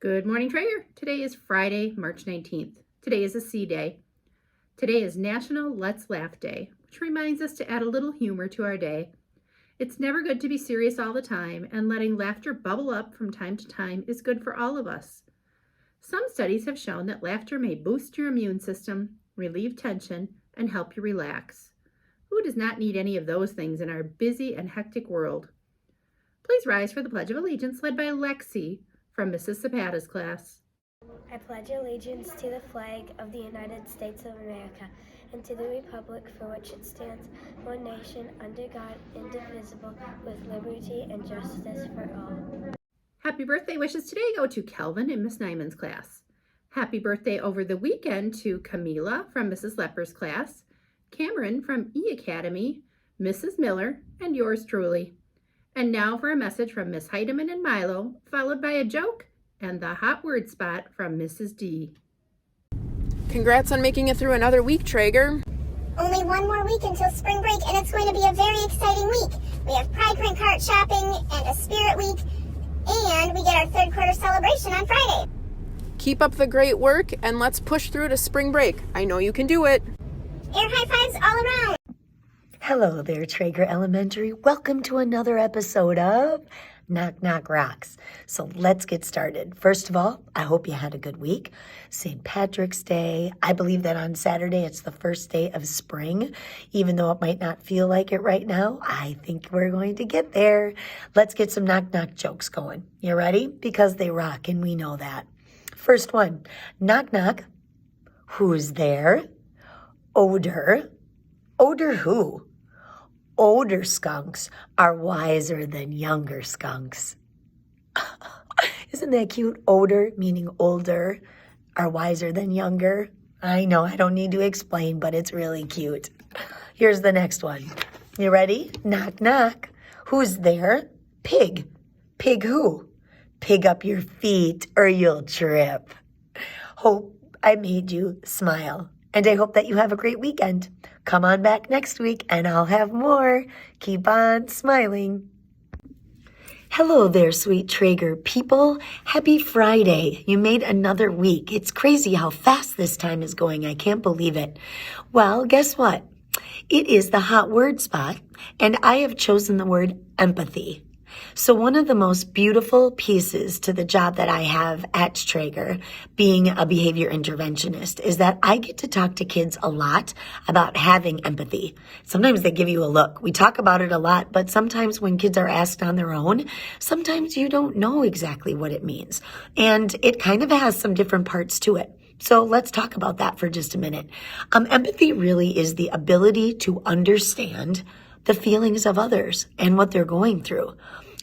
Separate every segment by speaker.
Speaker 1: Good morning, Traeger. Today is Friday, March 19th. Today is a C Day. Today is National Let's Laugh Day, which reminds us to add a little humor to our day. It's never good to be serious all the time, and letting laughter bubble up from time to time is good for all of us. Some studies have shown that laughter may boost your immune system, relieve tension, and help you relax. Who does not need any of those things in our busy and hectic world? Please rise for the Pledge of Allegiance led by Lexi from Mrs. Zapata's class.
Speaker 2: I pledge allegiance to the flag of the United States of America and to the republic for which it stands, one nation, under God, indivisible, with liberty and justice for all.
Speaker 1: Happy birthday wishes today go to Kelvin in Miss Nyman's class. Happy birthday over the weekend to Camila from Mrs. Lepper's class, Cameron from E Academy, Mrs. Miller, and yours truly. And now for a message from Miss Heidemann and Milo, followed by a joke and the hot word spot from Mrs. D.
Speaker 3: Congrats on making it through another week, Traeger.
Speaker 4: Only one more week until spring break, and it's going to be a very exciting week. We have Pride Print Cart shopping and a Spirit Week, and we get our third quarter celebration on Friday.
Speaker 3: Keep up the great work, and let's push through to spring break. I know you can do it.
Speaker 4: Air high fives all around.
Speaker 5: Hello there, Traeger Elementary. Welcome to another episode of Knock Knock Rocks. So let's get started. First of all, I hope you had a good week. St. Patrick's Day. I believe that on Saturday it's the first day of spring. Even though it might not feel like it right now, I think we're going to get there. Let's get some knock knock jokes going. You ready? Because they rock and we know that. First one, knock knock. Who's there? Odor. Odor who? Older skunks are wiser than younger skunks. Isn't that cute? Older, meaning older, are wiser than younger. I know, I don't need to explain, but it's really cute. Here's the next one. You ready? Knock, knock. Who's there? Pig. Pig who? Pig up your feet or you'll trip. Hope I made you smile. And I hope that you have a great weekend. Come on back next week and I'll have more. Keep on smiling. Hello there, sweet Traeger people. Happy Friday. You made another week. It's crazy how fast this time is going. I can't believe it. Well, guess what? It is the hot word spot, and I have chosen the word empathy. So one of the most beautiful pieces to the job that I have at Traeger, being a behavior interventionist, is that I get to talk to kids a lot about having empathy. Sometimes they give you a look. We talk about it a lot, but sometimes when kids are asked on their own, sometimes you don't know exactly what it means. And it kind of has some different parts to it. So let's talk about that for just a minute. Empathy really is the ability to understand the feelings of others and what they're going through.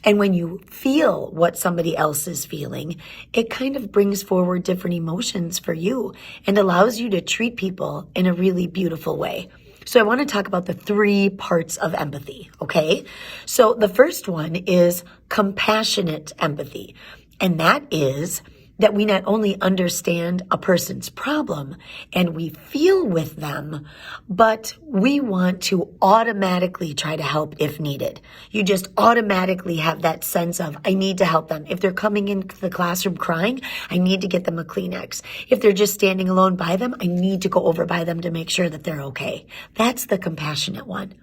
Speaker 5: And when you feel what somebody else is feeling, it kind of brings forward different emotions for you and allows you to treat people in a really beautiful way. So I want to talk about the 3 parts of empathy, okay? So the first one is compassionate empathy. And that is that we not only understand a person's problem and we feel with them, but we want to automatically try to help if needed. You just automatically have that sense of, I need to help them. If they're coming into the classroom crying, I need to get them a Kleenex. If they're just standing alone by them, I need to go over by them to make sure that they're okay. That's the compassionate one.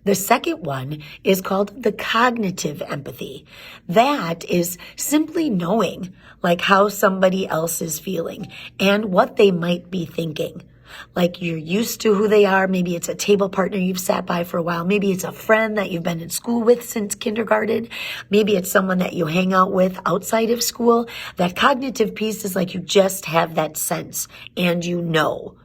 Speaker 5: The second one is called the cognitive empathy. That is simply knowing like how somebody else is feeling and what they might be thinking. Like you're used to who they are. Maybe it's a table partner you've sat by for a while. Maybe it's a friend that you've been in school with since kindergarten. Maybe it's someone that you hang out with outside of school. That cognitive piece is like you just have that sense and you know.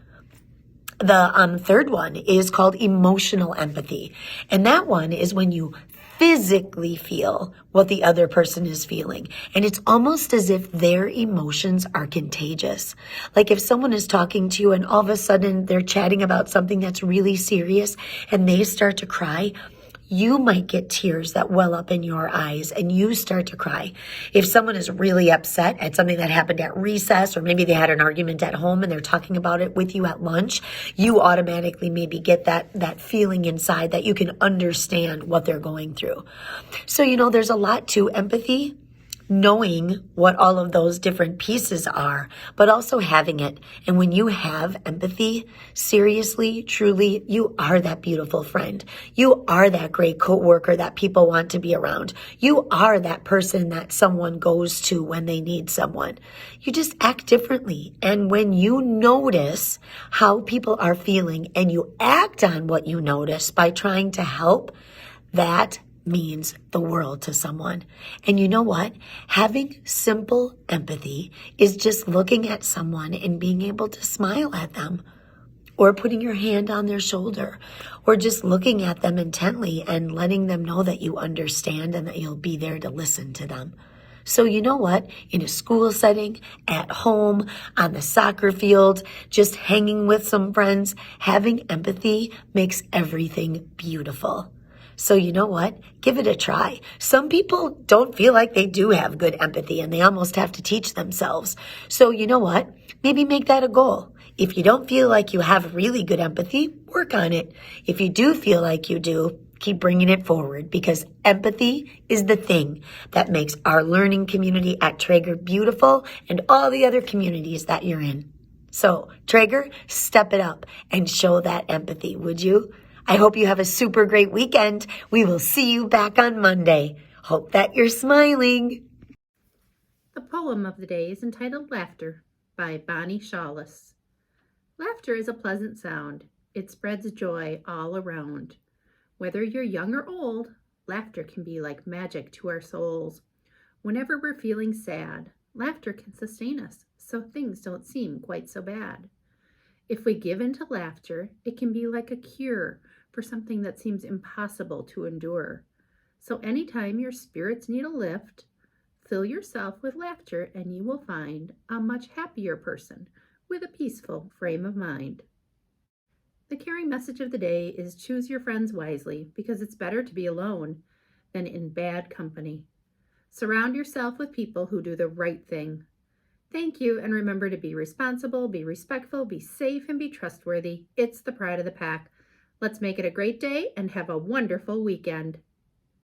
Speaker 5: The third one is called emotional empathy. And that one is when you physically feel what the other person is feeling. And it's almost as if their emotions are contagious. Like if someone is talking to you and all of a sudden they're chatting about something that's really serious and they start to cry, you might get tears that well up in your eyes and you start to cry. If someone is really upset at something that happened at recess, or maybe they had an argument at home and they're talking about it with you at lunch, you automatically maybe get that feeling inside that you can understand what they're going through. So, there's a lot to empathy. knowing what all of those different pieces are, but also having it. And when you have empathy, seriously, truly, you are that beautiful friend. You are that great coworker that people want to be around. You are that person that someone goes to when they need someone. You just act differently. And when you notice how people are feeling and you act on what you notice by trying to help, that means the world to someone. And you know what? Having simple empathy is just looking at someone and being able to smile at them, or putting your hand on their shoulder, or just looking at them intently and letting them know that you understand and that you'll be there to listen to them. So you know what? In a school setting, at home, on the soccer field, just hanging with some friends, having empathy makes everything beautiful. So you know what? Give it a try. Some people don't feel like they do have good empathy and they almost have to teach themselves. So you know what? Maybe make that a goal. If you don't feel like you have really good empathy, work on it. If you do feel like you do, keep bringing it forward, because empathy is the thing that makes our learning community at Traeger beautiful and all the other communities that you're in. So Traeger, step it up and show that empathy, would you? I hope you have a super great weekend. We will see you back on Monday. Hope that you're smiling.
Speaker 1: The poem of the day is entitled Laughter by Bonnie Shawless. Laughter is a pleasant sound. It spreads joy all around. Whether you're young or old, laughter can be like magic to our souls. Whenever we're feeling sad, laughter can sustain us, so things don't seem quite so bad. If we give in to laughter, it can be like a cure for something that seems impossible to endure. So anytime your spirits need a lift, fill yourself with laughter and you will find a much happier person with a peaceful frame of mind. The caring message of the day is choose your friends wisely, because it's better to be alone than in bad company. Surround yourself with people who do the right thing. Thank you, and remember to be responsible, be respectful, be safe, and be trustworthy. It's the pride of the pack. Let's make it a great day and have a wonderful weekend.